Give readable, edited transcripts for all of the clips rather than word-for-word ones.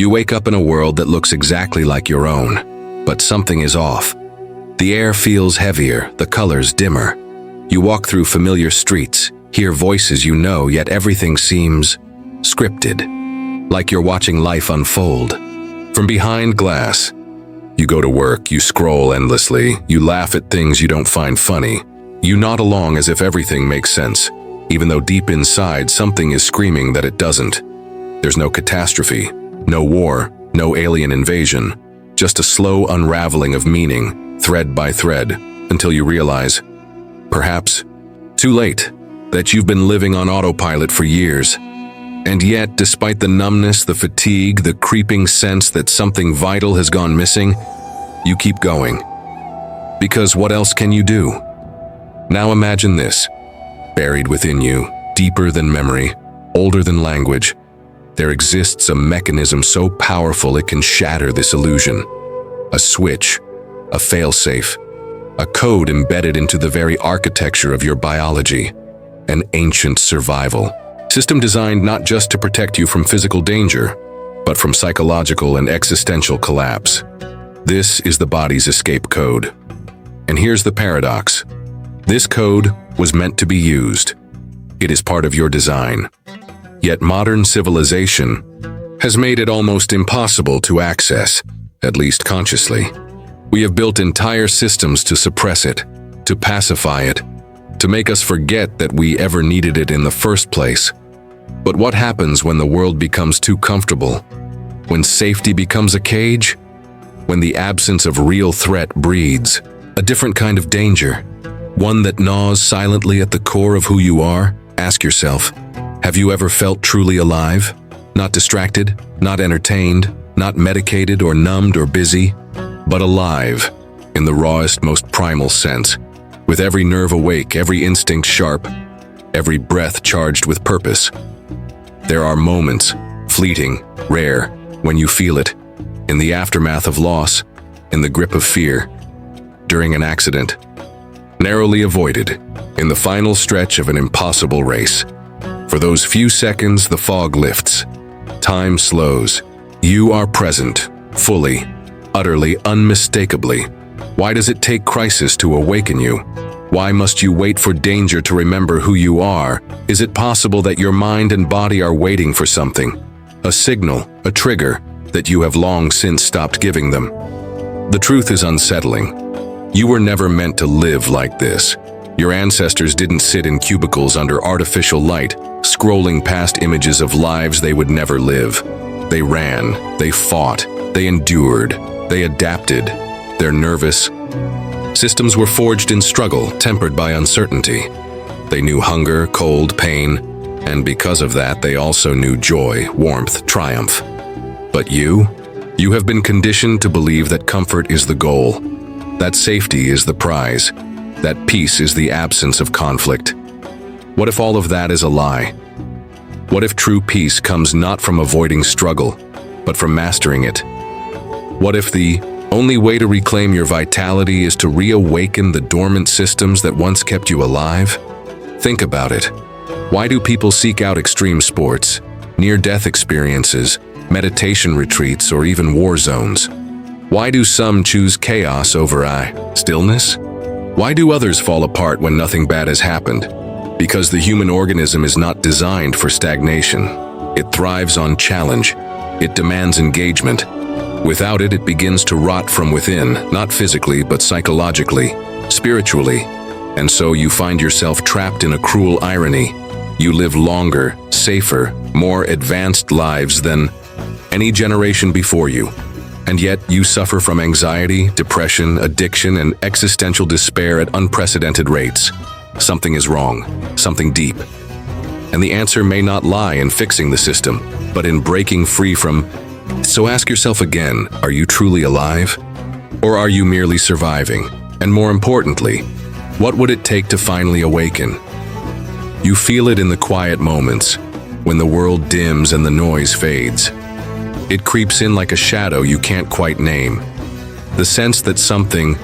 You wake up in a world that looks exactly like your own, but something is off. The air feels heavier, the colors dimmer. You walk through familiar streets, hear voices you know, yet everything seems scripted, like you're watching life unfold. From behind glass, you go to work, you scroll endlessly, you laugh at things you don't find funny. You nod along as if everything makes sense, even though deep inside something is screaming that it doesn't. There's no catastrophe, no war, no alien invasion, just a slow unraveling of meaning, thread by thread, until you realize, perhaps too late, that you've been living on autopilot for years. And yet, despite the numbness, the fatigue, the creeping sense that something vital has gone missing, you keep going. Because what else can you do? Now imagine this. Buried within you, deeper than memory, older than language, there exists a mechanism so powerful it can shatter this illusion. A switch, a failsafe, a code embedded into the very architecture of your biology, an ancient survival system designed not just to protect you from physical danger, but from psychological and existential collapse. This is the body's escape code. And here's the paradox. This code was meant to be used. It is part of your design. Yet modern civilization has made it almost impossible to access, at least consciously. We have built entire systems to suppress it, to pacify it, to make us forget that we ever needed it in the first place. But what happens when the world becomes too comfortable? When safety becomes a cage? When the absence of real threat breeds a different kind of danger, one that gnaws silently at the core of who you are? Ask yourself, have you ever felt truly alive? Not distracted, not entertained, not medicated or numbed or busy, but alive in the rawest, most primal sense, with every nerve awake, every instinct sharp, every breath charged with purpose. There are moments, fleeting, rare, when you feel it, in the aftermath of loss, in the grip of fear, during an accident, narrowly avoided, in the final stretch of an impossible race. For those few seconds, the fog lifts. Time slows. You are present, fully, utterly, unmistakably. Why does it take crisis to awaken you? Why must you wait for danger to remember who you are? Is it possible that your mind and body are waiting for something? A signal, a trigger, that you have long since stopped giving them? The truth is unsettling. You were never meant to live like this. Your ancestors didn't sit in cubicles under artificial light, scrolling past images of lives they would never live. They ran, they fought, they endured, they adapted. They're nervous. Systems were forged in struggle, tempered by uncertainty. They knew hunger, cold, pain, and because of that, they also knew joy, warmth, triumph. But you have been conditioned to believe that comfort is the goal, that safety is the prize, that peace is the absence of conflict. What if all of that is a lie? What if true peace comes not from avoiding struggle, but from mastering it? What if the only way to reclaim your vitality is to reawaken the dormant systems that once kept you alive? Think about it. Why do people seek out extreme sports, near-death experiences, meditation retreats, or even war zones? Why do some choose chaos over stillness? Why do others fall apart when nothing bad has happened? Because the human organism is not designed for stagnation. It thrives on challenge. It demands engagement. Without it, it begins to rot from within, not physically, but psychologically, spiritually. And so you find yourself trapped in a cruel irony. You live longer, safer, more advanced lives than any generation before you. And yet you suffer from anxiety, depression, addiction, and existential despair at unprecedented rates. Something is wrong, something deep. And the answer may not lie in fixing the system, but in breaking free from. So ask yourself again, are you truly alive? Or are you merely surviving? And more importantly, what would it take to finally awaken? You feel it in the quiet moments, when the world dims and the noise fades. It creeps in like a shadow you can't quite name. The sense that something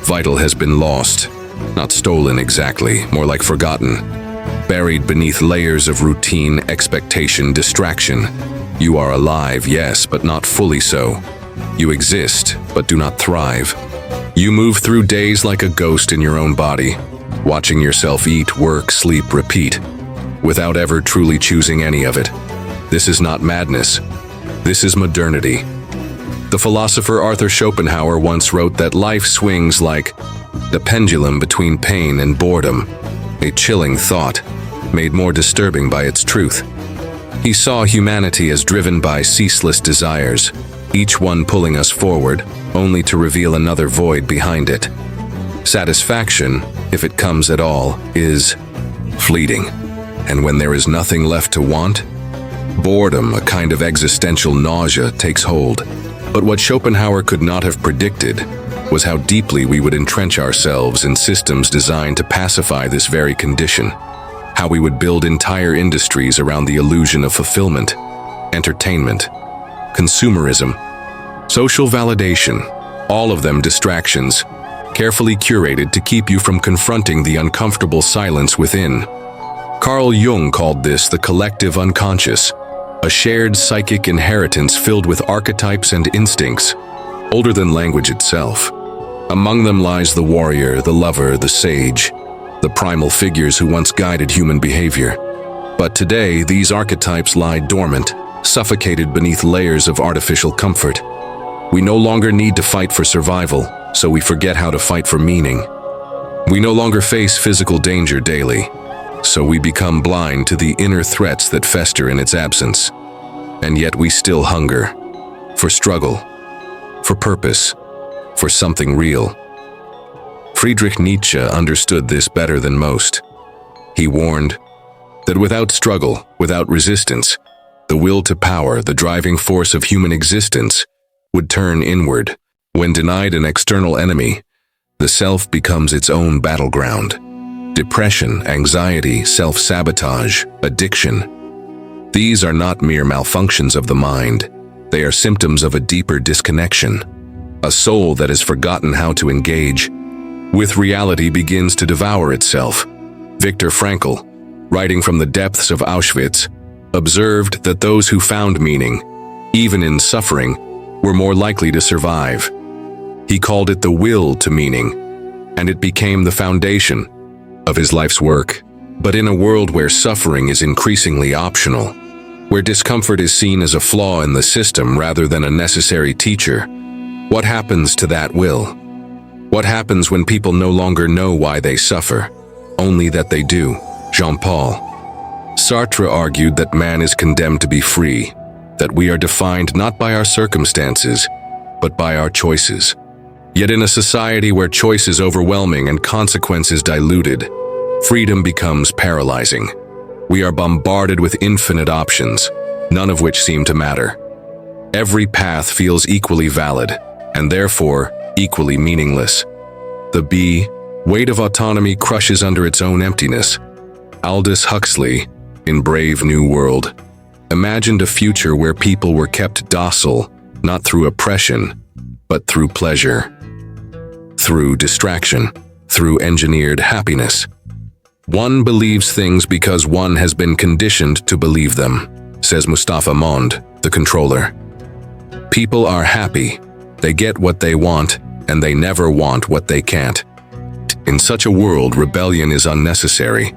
vital has been lost. Not stolen exactly, more like forgotten. Buried beneath layers of routine, expectation, distraction. You are alive, yes, but not fully so. You exist, but do not thrive. You move through days like a ghost in your own body, watching yourself eat, work, sleep, repeat, without ever truly choosing any of it. This is not madness. This is modernity. The philosopher Arthur Schopenhauer once wrote that life swings like the pendulum between pain and boredom, a chilling thought, made more disturbing by its truth. He saw humanity as driven by ceaseless desires, each one pulling us forward, only to reveal another void behind it. Satisfaction, if it comes at all, is fleeting. And when there is nothing left to want, boredom, a kind of existential nausea, takes hold. But what Schopenhauer could not have predicted was how deeply we would entrench ourselves in systems designed to pacify this very condition, how we would build entire industries around the illusion of fulfillment, entertainment, consumerism, social validation, all of them distractions, carefully curated to keep you from confronting the uncomfortable silence within. Carl Jung called this the collective unconscious, a shared psychic inheritance filled with archetypes and instincts, older than language itself. Among them lies the warrior, the lover, the sage, the primal figures who once guided human behavior. But today, these archetypes lie dormant, suffocated beneath layers of artificial comfort. We no longer need to fight for survival, so we forget how to fight for meaning. We no longer face physical danger daily, so we become blind to the inner threats that fester in its absence. And yet we still hunger for struggle, for purpose, for something real. Friedrich Nietzsche understood this better than most. He warned that without struggle, without resistance, the will to power, the driving force of human existence, would turn inward. When denied an external enemy, the self becomes its own battleground. Depression, anxiety, self-sabotage, addiction. These are not mere malfunctions of the mind. They are symptoms of a deeper disconnection. A soul that has forgotten how to engage with reality begins to devour itself. Viktor Frankl, writing from the depths of Auschwitz, observed that those who found meaning, even in suffering, were more likely to survive. He called it the will to meaning, and it became the foundation of his life's work. But in a world where suffering is increasingly optional, where discomfort is seen as a flaw in the system rather than a necessary teacher, what happens to that will? What happens when people no longer know why they suffer, only that they do? Jean-Paul Sartre argued that man is condemned to be free, that we are defined not by our circumstances, but by our choices. Yet in a society where choice is overwhelming and consequences diluted, freedom becomes paralyzing. We are bombarded with infinite options, none of which seem to matter. Every path feels equally valid, and therefore equally meaningless. The weight of autonomy crushes under its own emptiness. Aldous Huxley, in Brave New World, imagined a future where people were kept docile, not through oppression, but through pleasure, through distraction, through engineered happiness. One believes things because one has been conditioned to believe them, says Mustafa Mond, the controller. People are happy. They get what they want, and they never want what they can't. In such a world, rebellion is unnecessary,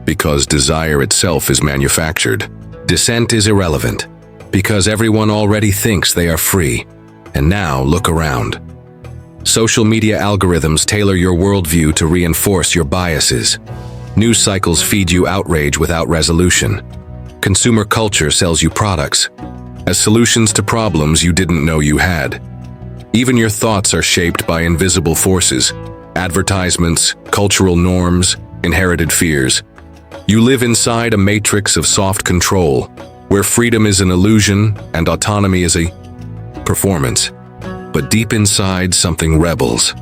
because desire itself is manufactured. Dissent is irrelevant, because everyone already thinks they are free. And now, look around. Social media algorithms tailor your worldview to reinforce your biases. News cycles feed you outrage without resolution. Consumer culture sells you products as solutions to problems you didn't know you had. Even your thoughts are shaped by invisible forces, advertisements, cultural norms, inherited fears. You live inside a matrix of soft control, where freedom is an illusion and autonomy is a performance. But deep inside, something rebels.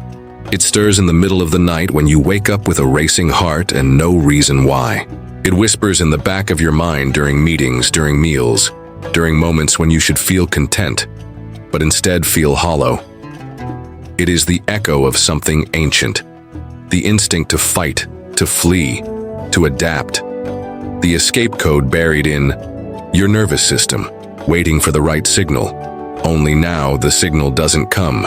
It stirs in the middle of the night when you wake up with a racing heart and no reason why. It whispers in the back of your mind during meetings, during meals, during moments when you should feel content, but instead feel hollow. It is the echo of something ancient, the instinct to fight, to flee, to adapt, the escape code buried in your nervous system. waiting for the right signal. Only now the signal doesn't come,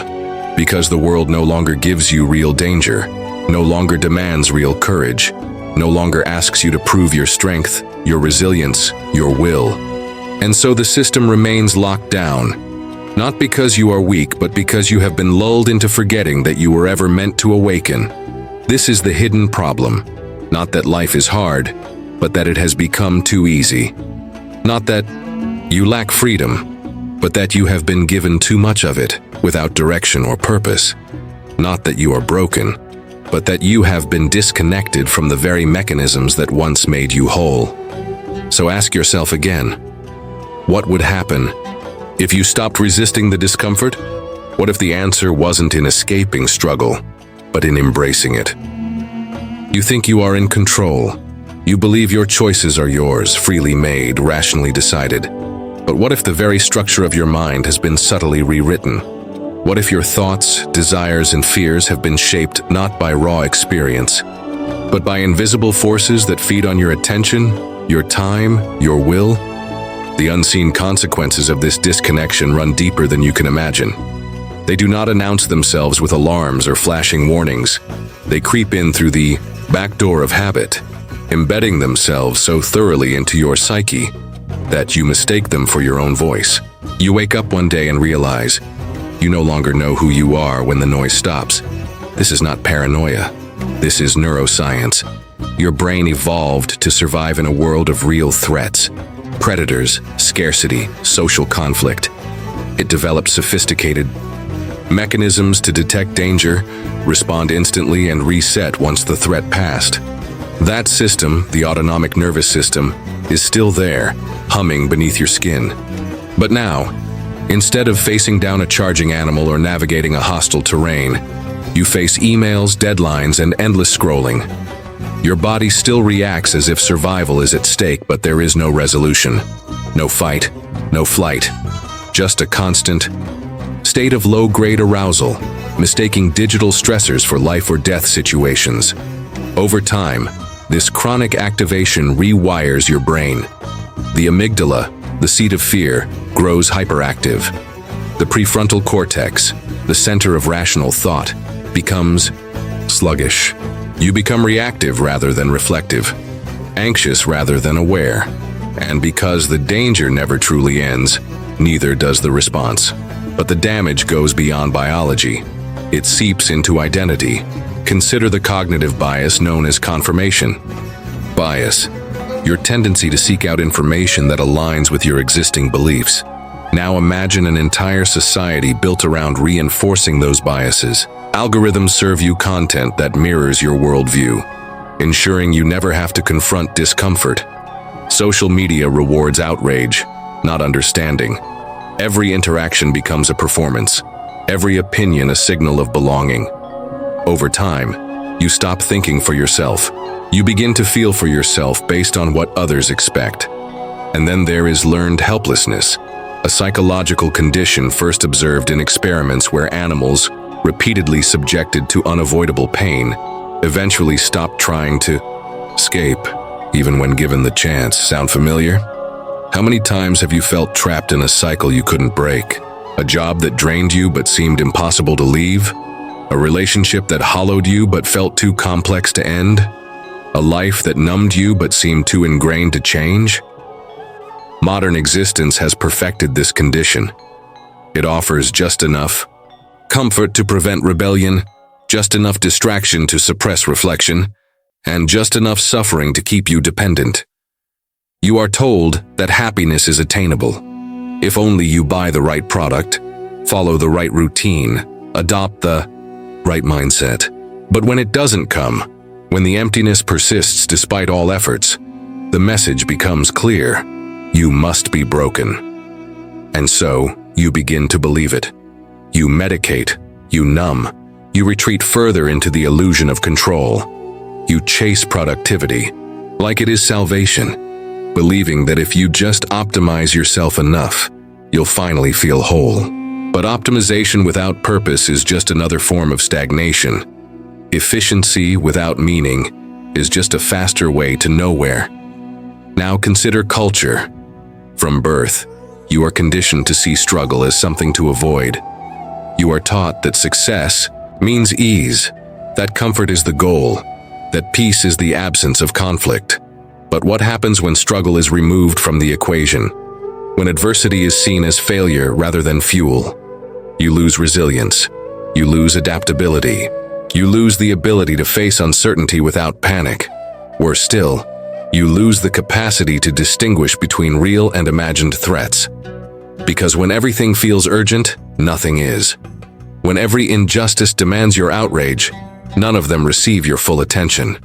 because the world no longer gives you real danger, no longer demands real courage, no longer asks you to prove your strength, your resilience, your will. And so the system remains locked down, not because you are weak, but because you have been lulled into forgetting that you were ever meant to awaken. This is the hidden problem. Not that life is hard, but that it has become too easy. Not that you lack freedom, but that you have been given too much of it, without direction or purpose. Not that you are broken, but that you have been disconnected from the very mechanisms that once made you whole. So ask yourself again, what would happen if you stopped resisting the discomfort? What if the answer wasn't in escaping struggle, but in embracing it? You think you are in control. You believe your choices are yours, freely made, rationally decided. But what if the very structure of your mind has been subtly rewritten? What if your thoughts, desires, and fears have been shaped not by raw experience, but by invisible forces that feed on your attention, your time, your will? The unseen consequences of this disconnection run deeper than you can imagine. They do not announce themselves with alarms or flashing warnings. They creep in through the back door of habit, embedding themselves so thoroughly into your psyche that you mistake them for your own voice. You wake up one day and realize you no longer know who you are when the noise stops. This is not paranoia. This is neuroscience. Your brain evolved to survive in a world of real threats. Predators, scarcity, social conflict. It developed sophisticated mechanisms to detect danger, respond instantly, and reset once the threat passed. That system, the autonomic nervous system, is still there, humming beneath your skin. But now, instead of facing down a charging animal or navigating a hostile terrain, you face emails, deadlines, and endless scrolling. Your body still reacts as if survival is at stake, but there is no resolution. No fight, no flight. Just a constant state of low-grade arousal, mistaking digital stressors for life or death situations. Over time, this chronic activation rewires your brain. The amygdala, the seat of fear, grows hyperactive. The prefrontal cortex, the center of rational thought, becomes sluggish. You become reactive rather than reflective, anxious rather than aware. And because the danger never truly ends, neither does the response. But the damage goes beyond biology. It seeps into identity. Consider the cognitive bias known as confirmation bias, your tendency to seek out information that aligns with your existing beliefs. Now imagine an entire society built around reinforcing those biases. Algorithms serve you content that mirrors your worldview, ensuring you never have to confront discomfort. Social media rewards outrage, not understanding. Every interaction becomes a performance, every opinion a signal of belonging. Over time, you stop thinking for yourself. You begin to feel for yourself based on what others expect. And then there is learned helplessness, a psychological condition first observed in experiments where animals, repeatedly subjected to unavoidable pain, eventually stopped trying to escape, even when given the chance. Sound familiar? How many times have you felt trapped in a cycle you couldn't break? A job that drained you but seemed impossible to leave? A relationship that hollowed you but felt too complex to end? A life that numbed you but seemed too ingrained to change? Modern existence has perfected this condition. It offers just enough comfort to prevent rebellion, just enough distraction to suppress reflection, and just enough suffering to keep you dependent. You are told that happiness is attainable, if only you buy the right product, follow the right routine, adopt the right mindset. But when it doesn't come, when the emptiness persists despite all efforts, the message becomes clear: you must be broken. And so, you begin to believe it. You medicate, you numb, you retreat further into the illusion of control. You chase productivity, like it is salvation, believing that if you just optimize yourself enough, you'll finally feel whole. But optimization without purpose is just another form of stagnation. Efficiency without meaning is just a faster way to nowhere. Now consider culture. From birth, You are conditioned to see struggle as something to avoid. You are taught that success means ease, that comfort is the goal, that peace is the absence of conflict. But what happens when struggle is removed from the equation? When adversity is seen as failure rather than fuel? You lose resilience. You lose adaptability. You lose the ability to face uncertainty without panic. Worse still, you lose the capacity to distinguish between real and imagined threats. Because when everything feels urgent, nothing is. When every injustice demands your outrage, none of them receive your full attention.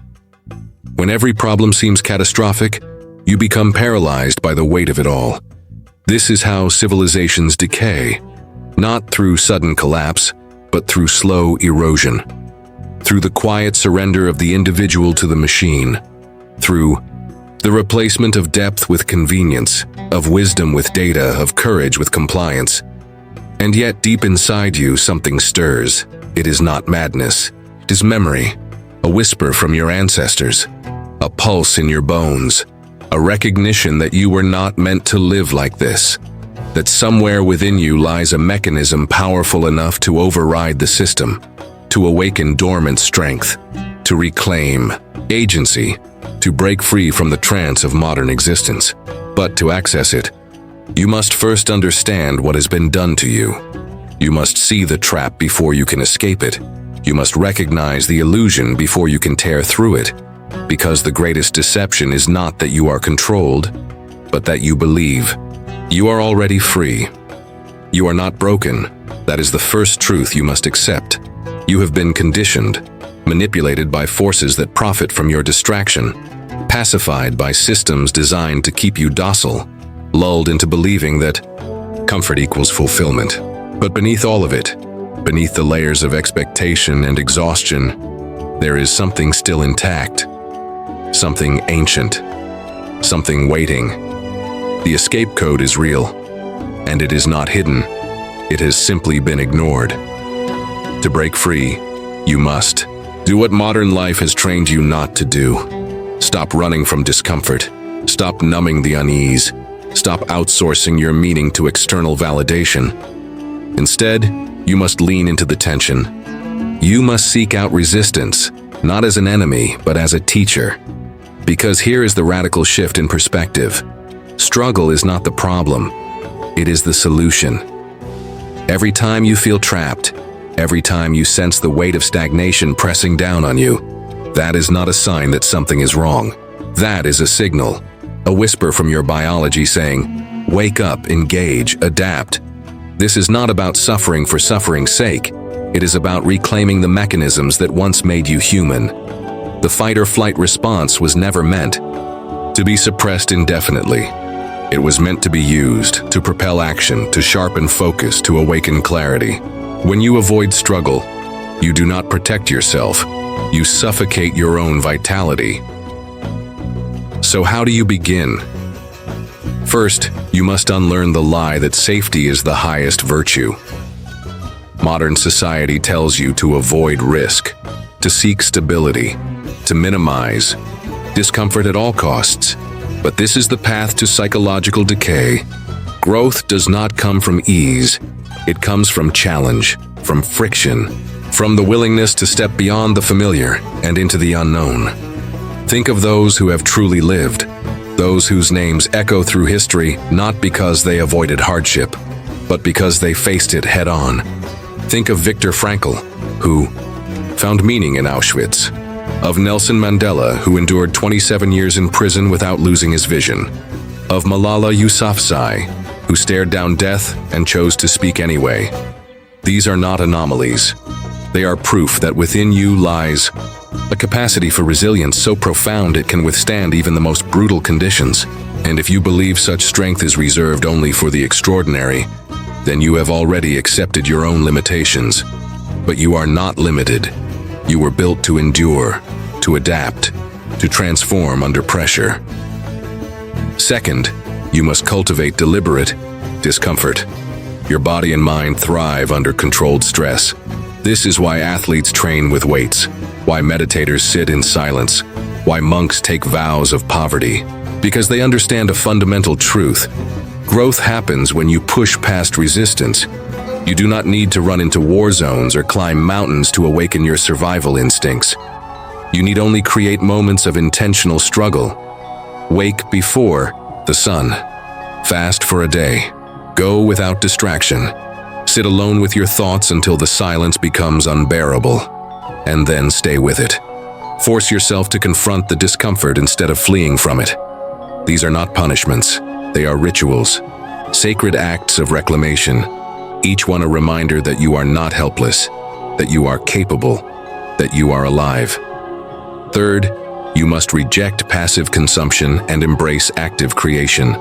When every problem seems catastrophic, you become paralyzed by the weight of it all. This is how civilizations decay, not through sudden collapse, but through slow erosion. Through the quiet surrender of the individual to the machine. Through the replacement of depth with convenience, of wisdom with data, of courage with compliance. And yet deep inside you something stirs. It is not madness. It is memory, a whisper from your ancestors, a pulse in your bones, a recognition that you were not meant to live like this, that somewhere within you lies a mechanism powerful enough to override the system, to awaken dormant strength, to reclaim agency, to break free from the trance of modern existence. But to access it, you must first understand what has been done to you. You must see the trap before you can escape it. You must recognize the illusion before you can tear through it. Because the greatest deception is not that you are controlled, but that you believe. You are already free. You are not broken. That is the first truth you must accept. You have been conditioned, manipulated by forces that profit from your distraction, pacified by systems designed to keep you docile, lulled into believing that comfort equals fulfillment. But beneath all of it, beneath the layers of expectation and exhaustion, there is something still intact, something ancient, something waiting. The escape code is real, and it is not hidden. It has simply been ignored. To break free, you must do what modern life has trained you not to do. Stop running from discomfort. Stop numbing the unease. Stop outsourcing your meaning to external validation. Instead, you must lean into the tension. You must seek out resistance, not as an enemy, but as a teacher. Because here is the radical shift in perspective. Struggle is not the problem. It is the solution. Every time you feel trapped, every time you sense the weight of stagnation pressing down on you, that is not a sign that something is wrong. That is a signal, a whisper from your biology saying, wake up, engage, adapt. This is not about suffering for suffering's sake. It is about reclaiming the mechanisms that once made you human. The fight or flight response was never meant to be suppressed indefinitely. It was meant to be used, to propel action, to sharpen focus, to awaken clarity. When you avoid struggle, you do not protect yourself. You suffocate your own vitality. So how do you begin? First, you must unlearn the lie that safety is the highest virtue. Modern society tells you to avoid risk, to seek stability, to minimize discomfort at all costs. But this is the path to psychological decay. Growth does not come from ease. It comes from challenge, from friction, from the willingness to step beyond the familiar and into the unknown. Think of those who have truly lived, those whose names echo through history not because they avoided hardship, but because they faced it head-on. Think of Viktor Frankl, who found meaning in Auschwitz, of Nelson Mandela, who endured 27 years in prison without losing his vision, of Malala Yousafzai, who stared down death and chose to speak anyway. These are not anomalies. They are proof that within you lies a capacity for resilience so profound it can withstand even the most brutal conditions. And if you believe such strength is reserved only for the extraordinary, then you have already accepted your own limitations. But you are not limited. You were built to endure, to adapt, to transform under pressure. Second, you must cultivate deliberate discomfort. Your body and mind thrive under controlled stress. This is why athletes train with weights, why meditators sit in silence, why monks take vows of poverty, because they understand a fundamental truth. Growth happens when you push past resistance. You do not need to run into war zones or climb mountains to awaken your survival instincts. You need only create moments of intentional struggle. Wake before the sun. Fast for a day. Go without distraction. Sit alone with your thoughts until the silence becomes unbearable. And then stay with it. Force yourself to confront the discomfort instead of fleeing from it. These are not punishments. They are rituals. Sacred acts of reclamation. Each one a reminder that you are not helpless, that you are capable, that you are alive. Third, you must reject passive consumption and embrace active creation.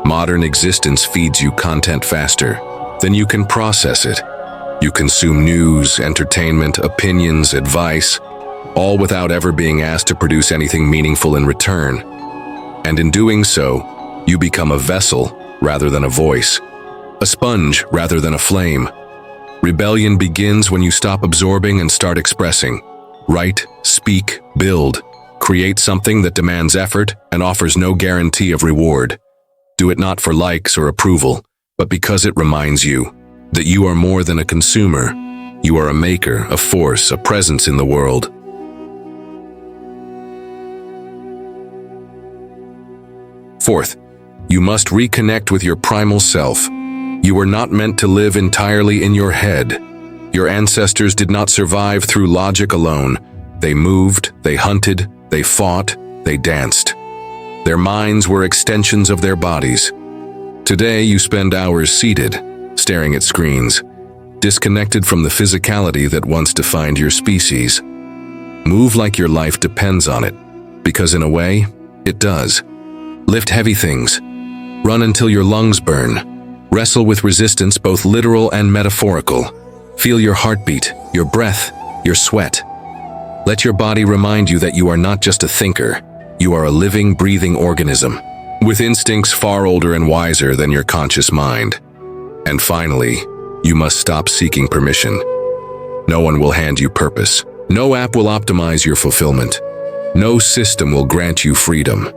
Modern existence feeds you content faster than you can process it. You consume news, entertainment, opinions, advice, all without ever being asked to produce anything meaningful in return. And in doing so, you become a vessel rather than a voice. A sponge rather than a flame. Rebellion begins when you stop absorbing and start expressing. Write, speak, build. Create something that demands effort and offers no guarantee of reward. Do it not for likes or approval, but because it reminds you that you are more than a consumer. You are a maker, a force, a presence in the world. Fourth, you must reconnect with your primal self. You were not meant to live entirely in your head. Your ancestors did not survive through logic alone. They moved, they hunted, they fought, they danced. Their minds were extensions of their bodies. Today you spend hours seated, staring at screens, disconnected from the physicality that once defined your species. Move like your life depends on it, because in a way, it does. Lift heavy things. Run until your lungs burn. Wrestle with resistance, both literal and metaphorical. Feel your heartbeat, your breath, your sweat. Let your body remind you that you are not just a thinker. You are a living, breathing organism, with instincts far older and wiser than your conscious mind. And finally, you must stop seeking permission. No one will hand you purpose. No app will optimize your fulfillment. No system will grant you freedom.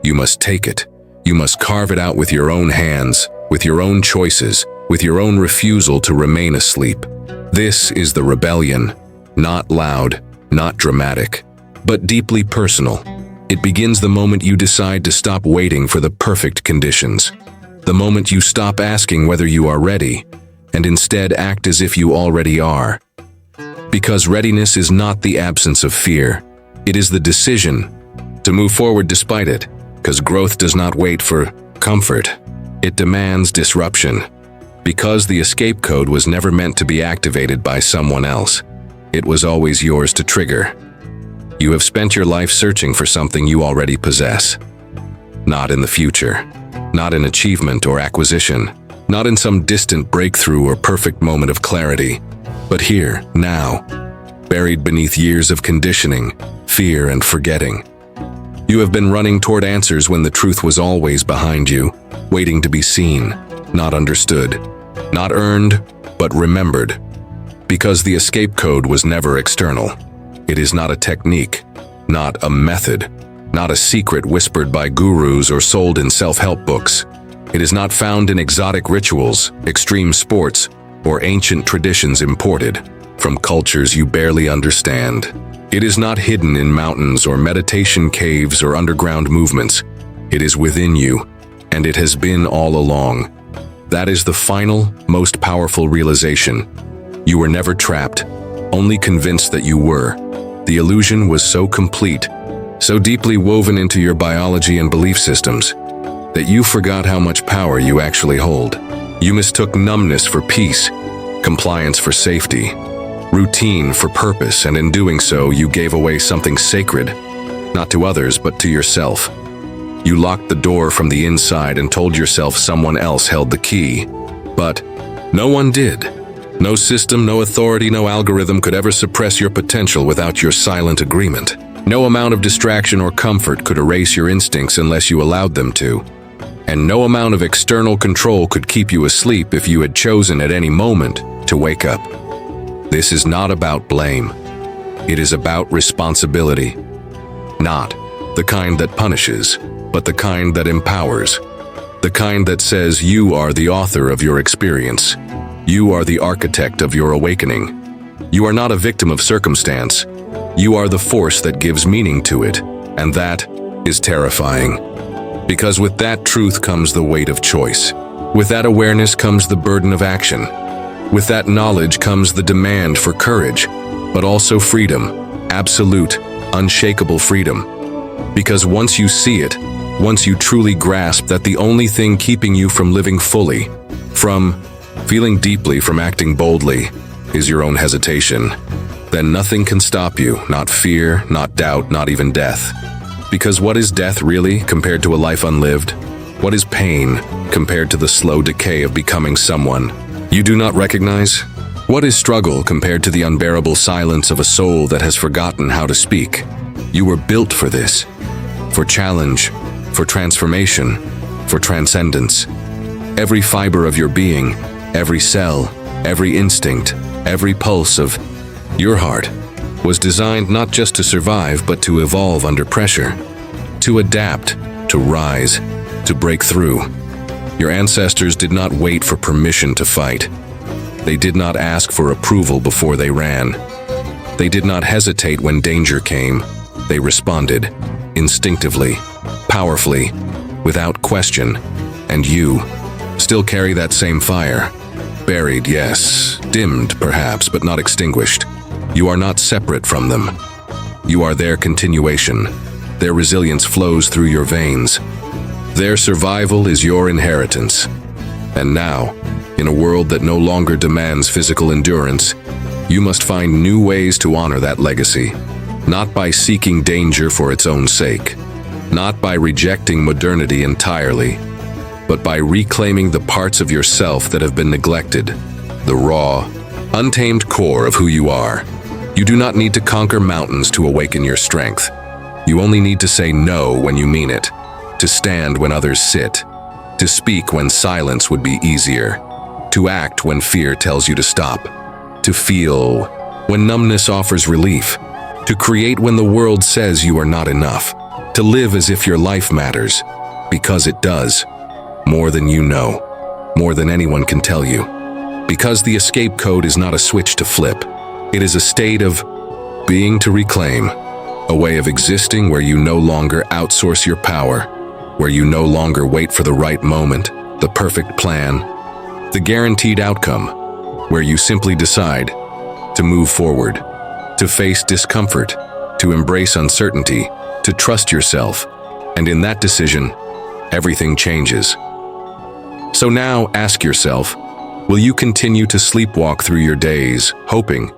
You must take it. You must carve it out with your own hands, with your own choices, with your own refusal to remain asleep. This is the rebellion, not loud, not dramatic, but deeply personal. It begins the moment you decide to stop waiting for the perfect conditions, the moment you stop asking whether you are ready, and instead act as if you already are. Because readiness is not the absence of fear, it is the decision to move forward despite it, because growth does not wait for comfort. It demands disruption. Because the escape code was never meant to be activated by someone else. It was always yours to trigger. You have spent your life searching for something you already possess. Not in the future. Not in achievement or acquisition. Not in some distant breakthrough or perfect moment of clarity. But here, now. Buried beneath years of conditioning, fear, and forgetting. You have been running toward answers when the truth was always behind you, waiting to be seen, not understood, not earned, but remembered. Because the escape code was never external. It is not a technique, not a method, not a secret whispered by gurus or sold in self-help books. It is not found in exotic rituals, extreme sports, or ancient traditions imported from cultures you barely understand. It is not hidden in mountains or meditation caves or underground movements. It is within you, and it has been all along. That is the final, most powerful realization. You were never trapped, only convinced that you were. The illusion was so complete, so deeply woven into your biology and belief systems, that you forgot how much power you actually hold. You mistook numbness for peace, compliance for safety, routine for purpose, and in doing so, you gave away something sacred, not to others, but to yourself. You locked the door from the inside and told yourself someone else held the key. But no one did. No system, no authority, no algorithm could ever suppress your potential without your silent agreement. No amount of distraction or comfort could erase your instincts unless you allowed them to. And no amount of external control could keep you asleep if you had chosen at any moment to wake up. This is not about blame. It is about responsibility. Not the kind that punishes, but the kind that empowers. The kind that says you are the author of your experience. You are the architect of your awakening. You are not a victim of circumstance. You are the force that gives meaning to it, and that is terrifying. Because with that truth comes the weight of choice. With that awareness comes the burden of action. With that knowledge comes the demand for courage, but also freedom, absolute, unshakable freedom. Because once you see it, once you truly grasp that the only thing keeping you from living fully, from feeling deeply, from acting boldly, is your own hesitation, then nothing can stop you, not fear, not doubt, not even death. Because what is death really compared to a life unlived? What is pain compared to the slow decay of becoming someone you do not recognize? What is struggle compared to the unbearable silence of a soul that has forgotten how to speak? You were built for this, for challenge, for transformation, for transcendence. Every fiber of your being, every cell, every instinct, every pulse of your heart was designed not just to survive, but to evolve under pressure, to adapt, to rise, to break through. Your ancestors did not wait for permission to fight. They did not ask for approval before they ran. They did not hesitate when danger came. They responded, instinctively, powerfully, without question. And you still carry that same fire. Buried, yes, dimmed perhaps, but not extinguished. You are not separate from them. You are their continuation. Their resilience flows through your veins. Their survival is your inheritance. And now, in a world that no longer demands physical endurance, you must find new ways to honor that legacy. Not by seeking danger for its own sake, not by rejecting modernity entirely, but by reclaiming the parts of yourself that have been neglected, the raw, untamed core of who you are. You do not need to conquer mountains to awaken your strength. You only need to say no when you mean it, to stand when others sit, to speak when silence would be easier, to act when fear tells you to stop, to feel when numbness offers relief, to create when the world says you are not enough, to live as if your life matters, because it does, more than you know, more than anyone can tell you. Because the escape code is not a switch to flip, it is a state of being to reclaim, a way of existing where you no longer outsource your power, where you no longer wait for the right moment, the perfect plan, the guaranteed outcome, where you simply decide to move forward, to face discomfort, to embrace uncertainty, to trust yourself, and in that decision, everything changes. So now ask yourself, will you continue to sleepwalk through your days, hoping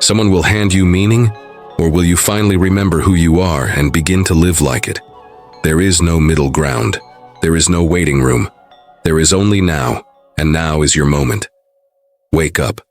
someone will hand you meaning, or will you finally remember who you are and begin to live like it? There is no middle ground. There is no waiting room. There is only now, and now is your moment. Wake up.